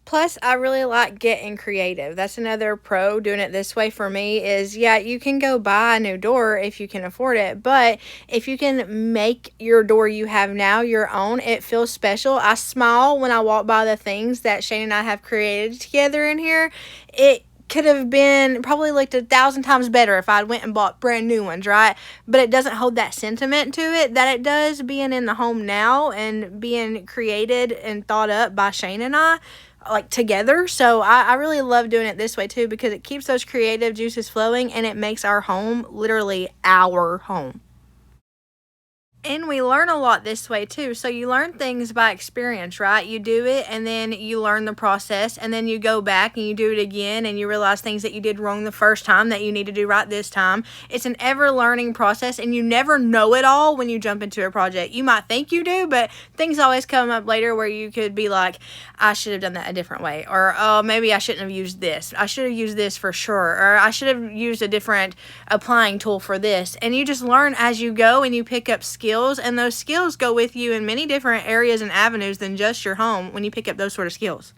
Plus, I really like getting creative. That's another pro doing it this way for me is, yeah, you can go buy a new door if you can afford it, but if you can make your door you have now your own, it feels special. I smile when I walk by the things that Shane and I have created together in here. It could have been probably looked 1,000 times better if I went and bought brand new ones, right? But it doesn't hold that sentiment to it that it does being in the home now and being created and thought up by Shane and I, like together. So I really love doing it this way too because it keeps those creative juices flowing and it makes our home literally our home. And we learn a lot this way too. So you learn things by experience, right? You do it and then you learn the process and then you go back and you do it again and you realize things that you did wrong the first time that you need to do right this time. It's an ever learning process and you never know it all when you jump into a project. You might think you do, but things always come up later where you could be like, I should have done that a different way. Or, oh, maybe I shouldn't have used this. I should have used this for sure. Or I should have used a different applying tool for this. And you just learn as you go and you pick up skills. And those skills go with you in many different areas and avenues than just your home when you pick up those sort of skills.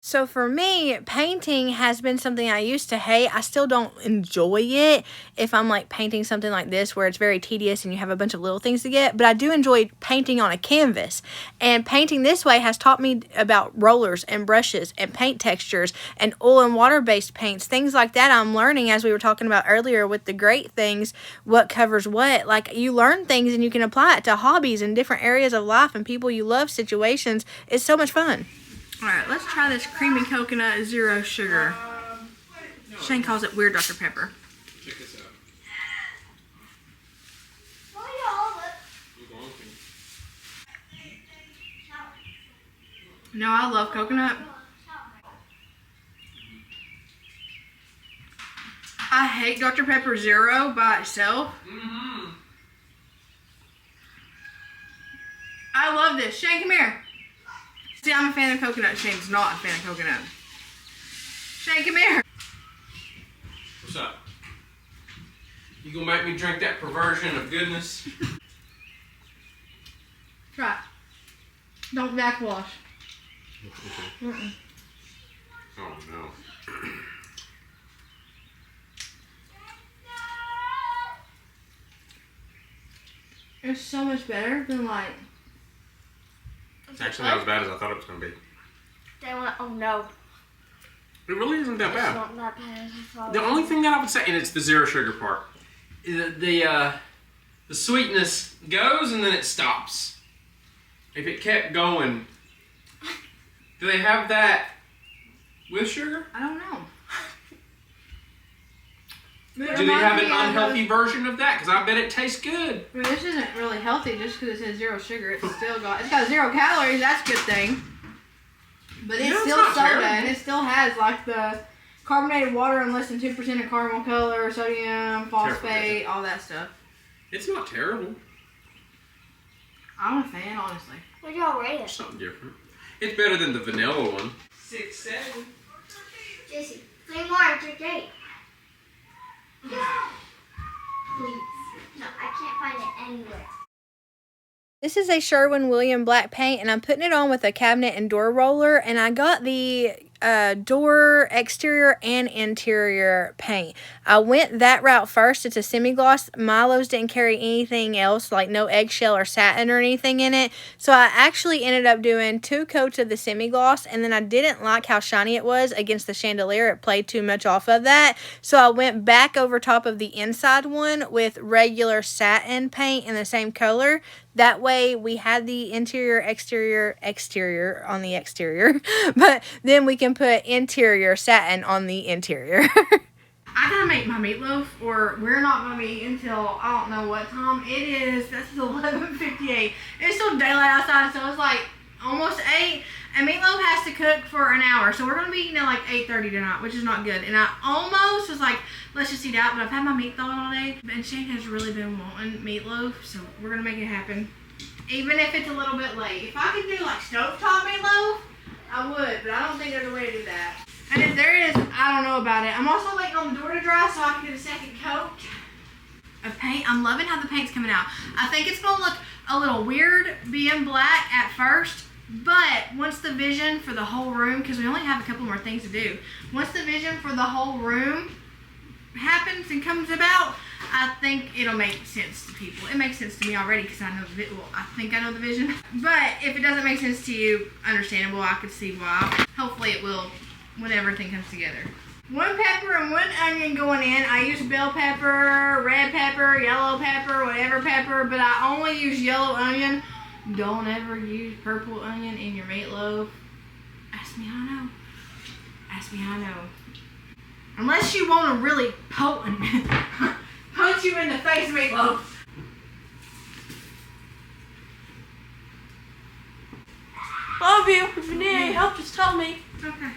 So for me, painting has been something I used to hate. I still don't enjoy it if I'm like painting something like this where it's very tedious and you have a bunch of little things to get. But I do enjoy painting on a canvas. And painting this way has taught me about rollers and brushes and paint textures and oil and water-based paints. Things like that I'm learning, as we were talking about earlier with the great things, what covers what. Like you learn things and you can apply it to hobbies and different areas of life and people you love, situations. It's so much fun. All right, let's try this creamy coconut zero sugar. Shane calls it weird Dr. Pepper. Check this out. No, I love coconut. I hate Dr. Pepper Zero by itself. I love this. Shane, come here. See, I'm a fan of coconut. Shane's not a fan of coconut. Shane, come here. What's up? You gonna make me drink that perversion of goodness? Try it. Don't backwash. Okay. Oh no. It's so much better than like... It's actually not as bad as I thought it was gonna be. Oh no. It really isn't that bad. It's not that bad as I thought. The only thing that I would say, and it's the zero sugar part, the sweetness goes and then it stops. if it kept going, do they have that with sugar? I don't know. Do they have an unhealthy version of that? Because I bet it tastes good. I mean, this isn't really healthy just because it says 0 sugar. It's got 0 calories. That's a good thing. But it's still soda, terrible. and it still has like the carbonated water and less than 2% of caramel color, sodium, phosphate, all that stuff. It's not terrible. I'm a fan, honestly. What y'all rate it? Something different. It's better than the vanilla one. 6, 7. Jesse, 3 more and drink 8. Please. No, I can't find it anywhere. This is a Sherwin-Williams black paint, and I'm putting it on with a cabinet and door roller, and I got the door exterior and interior paint. I went that route first. It's a semi-gloss. Milo's didn't carry anything else, like no eggshell or satin or anything in it, so I actually ended up doing 2 coats of the semi-gloss, and then I didn't like how shiny it was against the chandelier. It played too much off of that, so I went back over top of the inside one with regular satin paint in the same color. That way we had the interior, exterior on the exterior, but then we can put interior satin on the interior. I gotta make my meatloaf, or we're not gonna be until I don't know what time it is. That's 11:58. It's still daylight outside, so it's like almost 8. And meatloaf has to cook for an hour, so we're gonna be eating at like 8:30 tonight, which is not good. And I almost was like, let's just eat out, but I've had my meat thawed all day, and Shane has really been wanting meatloaf, so we're gonna make it happen, even if it's a little bit late. If I could do like stovetop meatloaf, I would, but I don't think there's a way to do that. And if there is, I don't know about it. I'm also waiting on the door to dry so I can do the second coat of paint. I'm loving how the paint's coming out. I think it's gonna look a little weird being black at first, but once the vision for the whole room, because we only have a couple more things to do, once the vision for the whole room happens and comes about, I think it'll make sense to people. It makes sense to me already because I know I think I know the vision. But if it doesn't make sense to you, understandable. I could see why. Hopefully it will when everything comes together. 1 pepper and 1 onion going in. I use bell pepper, red pepper, yellow pepper, whatever pepper, but I only use yellow onion. Don't ever use purple onion in your meatloaf. Ask me how I know. Ask me how I know. Unless you want a really potent punch you in the face meatloaf. Love you. If you need any help, just tell me. Okay.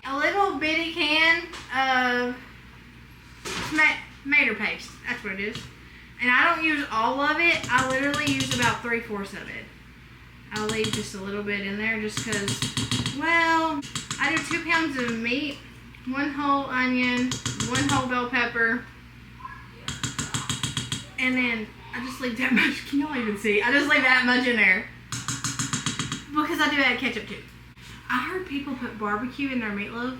A little bitty can of tomato paste. That's what it is. And I don't use all of it. I literally use about 3/4 of it. I'll leave just a little bit in there just because, well, I do 2 pounds of meat, 1 whole onion, 1 whole bell pepper, and then I just leave that much. Can y'all even see? I just leave that much in there because I do add ketchup too. I heard people put barbecue in their meatloaf,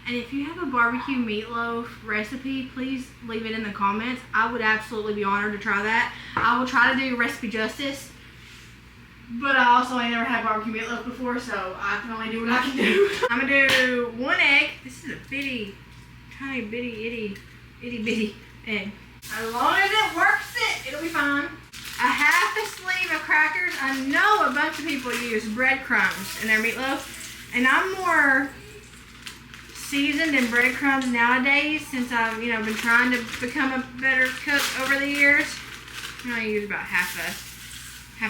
and if you have a barbecue meatloaf recipe, please leave it in the comments. I would absolutely be honored to try that. I will try to do recipe justice, but I also ain't never had barbecue meatloaf before, so I can only do what I can do. I'm gonna do 1 egg. This is a bitty, tiny bitty, itty bitty egg. As long as it works it'll be fine. A half a sleeve of crackers. I know a bunch of people use breadcrumbs in their meatloaf, and I'm more seasoned in breadcrumbs nowadays since I've been trying to become a better cook over the years. I use about half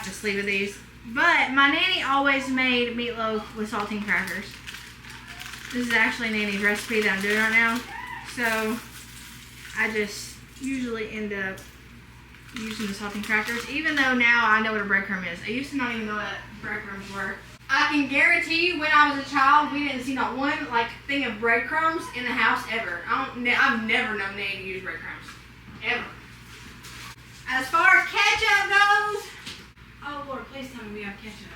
a sleeve of these. But my nanny always made meatloaf with saltine crackers. This is actually Nanny's recipe that I'm doing right now. So I just usually end up using the saltine crackers, even though now I know what a breadcrumb is. I used to not even know what breadcrumbs were. I can guarantee you when I was a child, we didn't see not one thing of breadcrumbs in the house ever. I've never known Nanny to use breadcrumbs. Ever. As far as ketchup goes, oh Lord, please tell me we have ketchup.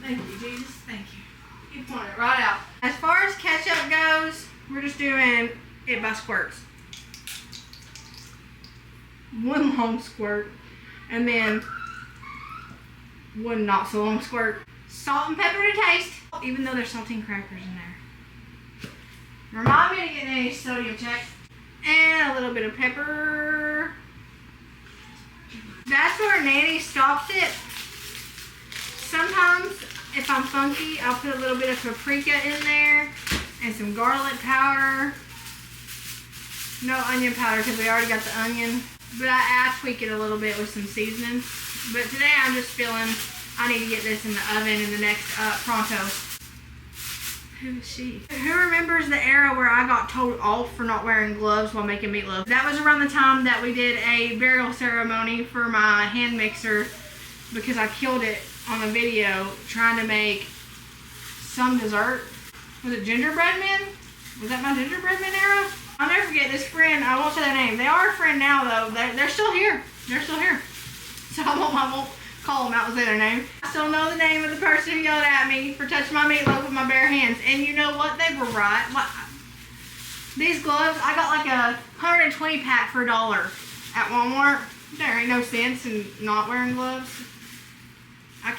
Thank you, Jesus. Thank you. You pointed it right out. As far as ketchup goes, we're just doing it by squirts. 1 long squirt, and then 1 not so long squirt. Salt and pepper to taste, even though there's saltine crackers in there. Remind me to get Nanny's sodium check. And a little bit of pepper. That's where Nanny stops it. sometimes, if I'm funky, I'll put a little bit of paprika in there and some garlic powder. No onion powder because we already got the onion. But I tweak it a little bit with some seasoning. But today I'm just feeling I need to get this in the oven in the next pronto. Who is she? Who remembers the era where I got told off for not wearing gloves while making meatloaf? That was around the time that we did a burial ceremony for my hand mixer because I killed it on a video trying to make some dessert. Was it gingerbread men? Was that my gingerbread men era? I'll never forget this friend. I won't say their name. They are a friend now though. They're still here. They're still here. So I won't call them out and say their name. I still know the name of the person who yelled at me for touching my meatloaf with my bare hands. And you know what? They were right. These gloves, I got like a 120 pack for $1 at Walmart. There ain't no sense in not wearing gloves. I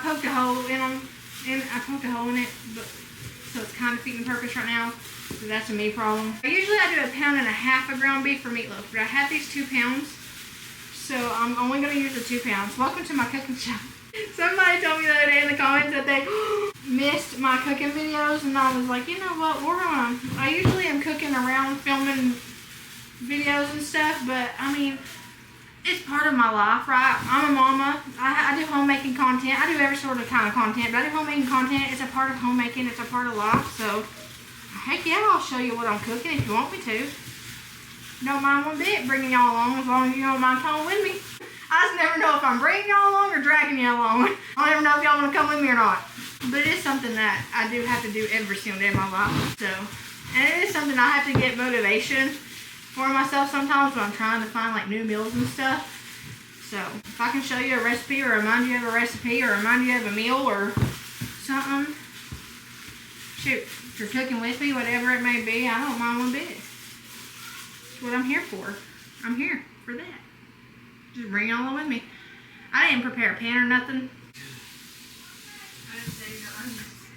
poked a hole in them. And I poked a hole in it, but so it's kind of defeating the purpose right now. So that's a me problem. Usually I do 1.5 pounds of ground beef for meatloaf, but I have these 2 pounds. So I'm only going to use the 2 pounds. Welcome to my cooking show. Somebody told me the other day in the comments that they missed my cooking videos, and I was like, you know what, I usually am cooking around filming videos and stuff, but I mean, it's part of my life, right? I'm a mama. I do homemaking content. I do every sort of kind of content, but I do homemaking content. It's a part of homemaking. It's a part of life. So, heck yeah, I'll show you what I'm cooking if you want me to. Don't mind one bit bringing y'all along as long as you don't mind coming with me. I just never know if I'm bringing y'all along or dragging y'all along. I don't ever know if y'all want to come with me or not. But it is something that I do have to do every single day of my life. So, and it is something I have to get motivation for myself sometimes when I'm trying to find like new meals and stuff. So if I can show you a recipe or remind you of a recipe or remind you of a meal or something, shoot, if you're cooking with me, whatever it may be, I don't mind one bit. That's what I'm here for. I'm here for that. Just bring it all along with me. I didn't prepare a pan or nothing. I didn't say your onions.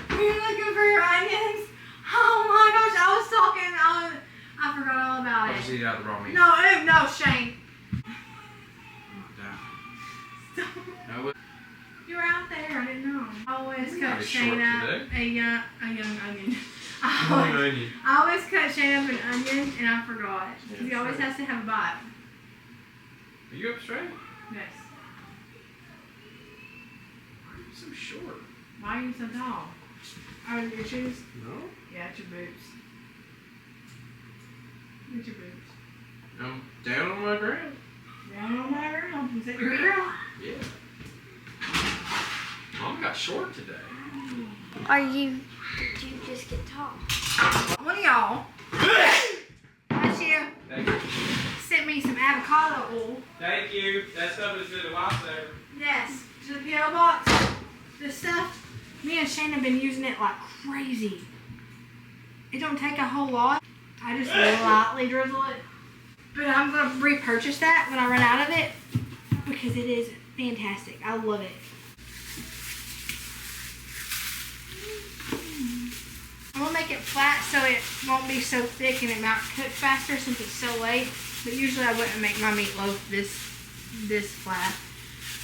You're looking for your onions? Oh my gosh, I forgot all about it. I just eat out the raw meat. No, Shane. No, You were out there, I didn't know. I always cut Pretty Shane short up today. a young onion. onion. I always cut Shane up an onion and I forgot. Yeah, He always sure. has to have a bite. Are you up straight? Yes. Why are you so short? Why are you so tall? Are it your shoes? No. Yeah, it's your boots. It's your boots. I'm down on my ground. Down on my ground. Is that your girl? Yeah. Mom got short today. Did you just get tall? One of y'all. That's you. Thank you. Sent me some avocado oil. Thank you. That stuff is good a lifesaver. Yes, to the P.O. box. This stuff, me and Shane have been using it like crazy. It don't take a whole lot. I just lightly drizzle it. But I'm going to repurchase that when I run out of it because it is fantastic. I love it. I'm going to make it flat so it won't be so thick and it might cook faster since it's so late. But usually I wouldn't make my meatloaf this flat.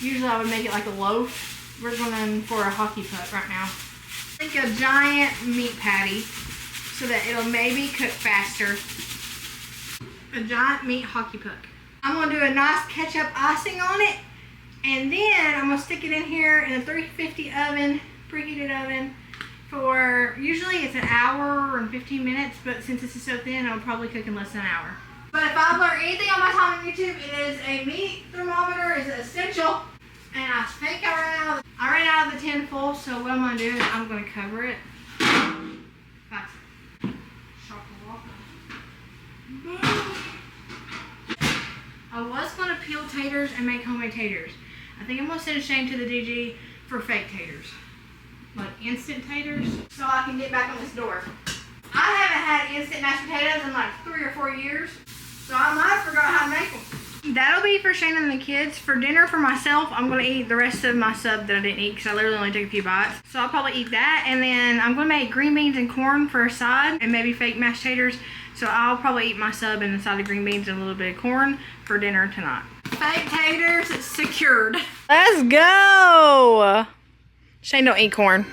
Usually I would make it like a loaf. We're going for a hockey puck right now. Think a giant meat patty so that it'll maybe cook faster. A giant meat hockey puck. I'm going to do a nice ketchup icing on it. And then I'm going to stick it in here in a 350 oven, preheated oven, for usually it's an hour and 15 minutes, but since this is so thin, it'll probably cook in less than an hour. But if I've learned anything on my time on YouTube, it is a meat thermometer is essential. And I think I ran out of the tin full, so what I'm going to do is I'm going to cover it. That's it. I was going to peel taters and make homemade taters. I think I'm going to send Shane to the DG for fake taters. Like instant taters, so I can get back on this door. I haven't had instant mashed potatoes in like 3 or 4 years, so I might have forgot how to make them. That'll be for Shane and the kids. For dinner for myself, I'm going to eat the rest of my sub that I didn't eat because I literally only took a few bites. So I'll probably eat that, and then I'm going to make green beans and corn for a side, and maybe fake mashed taters. So I'll probably eat my sub and the side of green beans and a little bit of corn for dinner tonight. fake taters secured. Let's go. Shane don't eat corn.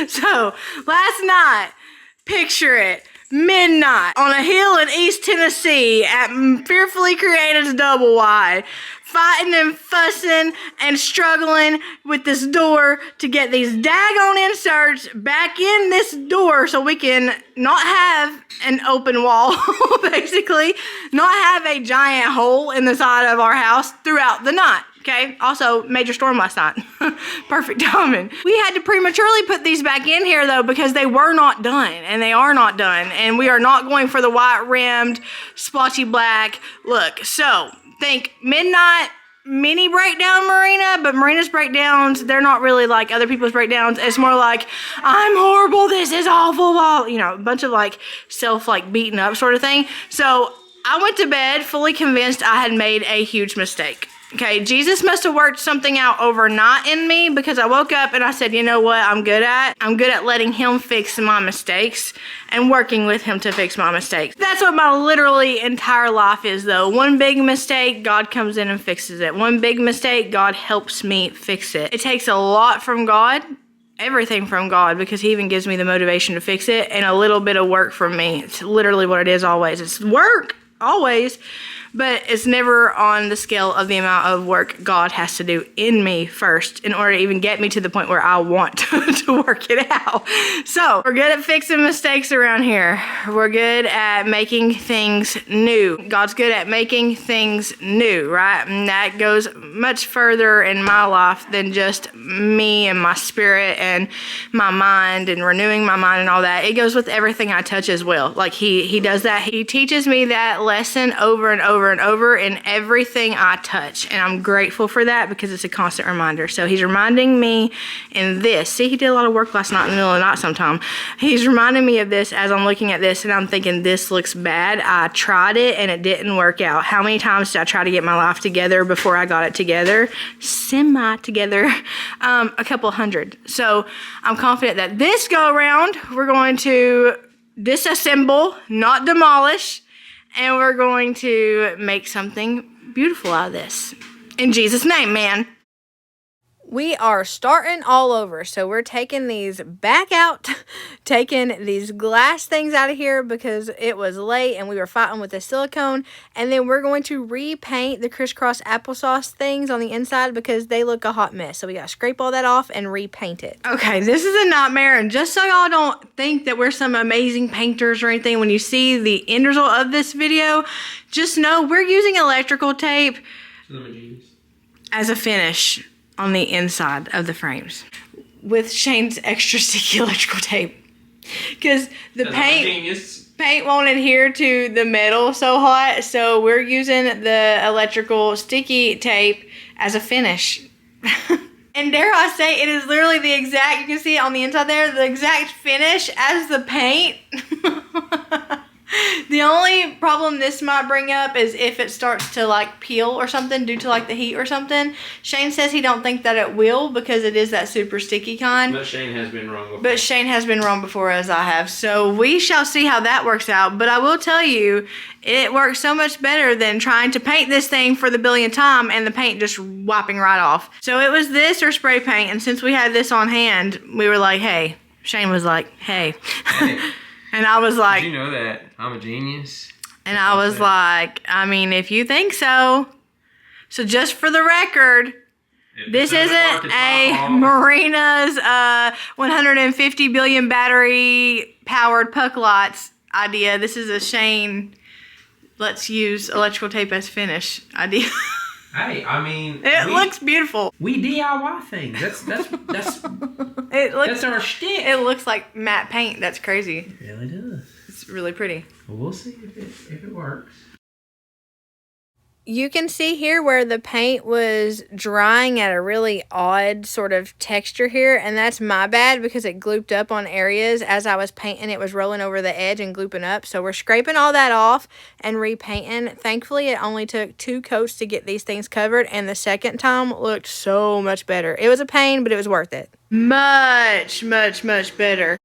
So, last night, picture it. Midnight on a hill in East Tennessee at Fearfully Created's Double Wide, fighting and fussing and struggling with this door to get these daggone inserts back in this door so we can not have an open wall, basically, not have a giant hole in the side of our house throughout the night. Okay, also major storm last night. Perfect timing. We had to prematurely put these back in here though because they were not done, and they are not done, and we are not going for the white rimmed, splotchy black look. So think midnight mini breakdown Marina, but Marina's breakdowns, they're not really like other people's breakdowns. It's more like, I'm horrible, this is awful, you know, a bunch of like self like beaten up sort of thing. So I went to bed fully convinced I had made a huge mistake. Okay, Jesus must have worked something out overnight in me because I woke up and I said, you know what I'm good at? I'm good at letting him fix my mistakes and working with him to fix my mistakes. That's what my literally entire life is though. One big mistake, God comes in and fixes it. One big mistake, God helps me fix it. It takes a lot from God, everything from God, because he even gives me the motivation to fix it, and a little bit of work from me. It's literally what it is always. It's work, always. But it's never on the scale of the amount of work God has to do in me first in order to even get me to the point where I want to work it out. So we're good at fixing mistakes around here. We're good at making things new. God's good at making things new, right? And that goes much further in my life than just me and my spirit and my mind and renewing my mind and all that. It goes with everything I touch as well. Like he does that. He teaches me that lesson over and over and over in everything I touch, and I'm grateful for that because it's a constant reminder. So he's reminding me in this. See, he did a lot of work last night in the middle of the night sometime. He's reminding me of this as I'm looking at this and I'm thinking this looks bad. I tried it and it didn't work out. How many times did I try to get my life together before I got it together? Semi together. A couple hundred. So I'm confident that this go around we're going to disassemble, not demolish, and we're going to make something beautiful out of this. In Jesus' name, man. We are starting all over. So we're taking these back out, taking these glass things out of here because it was late and we were fighting with the silicone. And then we're going to repaint the crisscross applesauce things on the inside because they look a hot mess. So we got to scrape all that off and repaint it. Okay, this is a nightmare. And just so y'all don't think that we're some amazing painters or anything, when you see the end result of this video, just know we're using electrical tape as a finish on the inside of the frames with Shane's extra sticky electrical tape because the paint won't adhere to the metal so hot, so we're using the electrical sticky tape as a finish. And dare I say, it is literally the exact, you can see it on the inside there, the exact finish as the paint. The only problem this might bring up is if it starts to like peel or something due to like the heat or something. Shane says he don't think that it will because it is that super sticky kind. But Shane has been wrong before. But Shane has been wrong before, as I have. So we shall see how that works out. But I will tell you, it works so much better than trying to paint this thing for the billionth time and the paint just wiping right off. So it was this or spray paint. And since we had this on hand, we were like, hey. Shane was like, hey. And I was like, did you know that I'm a genius? And I was like, I mean, if you think so. So just for the record, this isn't a Marina's 150 billion battery powered puck lights idea. This is a Shane, let's use electrical tape as finish idea. Hey, I mean, it looks beautiful. We DIY things. That's our shtick. It looks like matte paint. That's crazy. It really does. It's really pretty. Well, we'll see if it works. You can see here where the paint was drying at a really odd sort of texture here, and that's my bad because it glooped up on areas as I was painting. It was rolling over the edge and glooping up, so we're scraping all that off and repainting. Thankfully, it only took 2 coats to get these things covered, and the second time looked so much better. It was a pain, but it was worth it. Much, much, much better.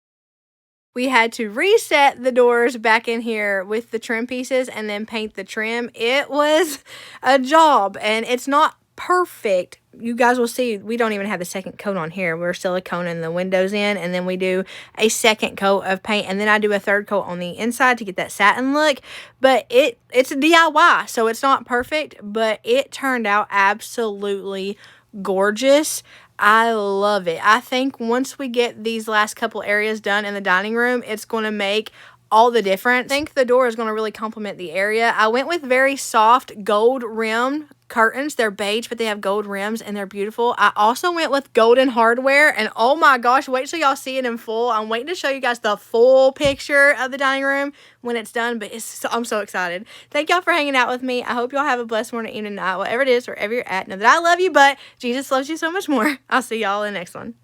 We had to reset the doors back in here with the trim pieces and then paint the trim. It was a job, and it's not perfect. You guys will see we don't even have the second coat on here. We're siliconing the windows in, and then we do a second coat of paint, and then I do a third coat on the inside to get that satin look. But it's a DIY, so it's not perfect, but it turned out absolutely gorgeous. I love it. I think once we get these last couple areas done in the dining room, it's going to make all the difference. I think the door is going to really complement the area. I went with very soft gold rim curtains. They're beige, but they have gold rims, and they're beautiful. I also went with golden hardware, and oh my gosh, wait till y'all see it in full. I'm waiting to show you guys the full picture of the dining room when it's done, but I'm so excited. Thank y'all for hanging out with me. I hope y'all have a blessed morning, evening, night, whatever it is, wherever you're at. Know that I love you, but Jesus loves you so much more. I'll see y'all in the next one.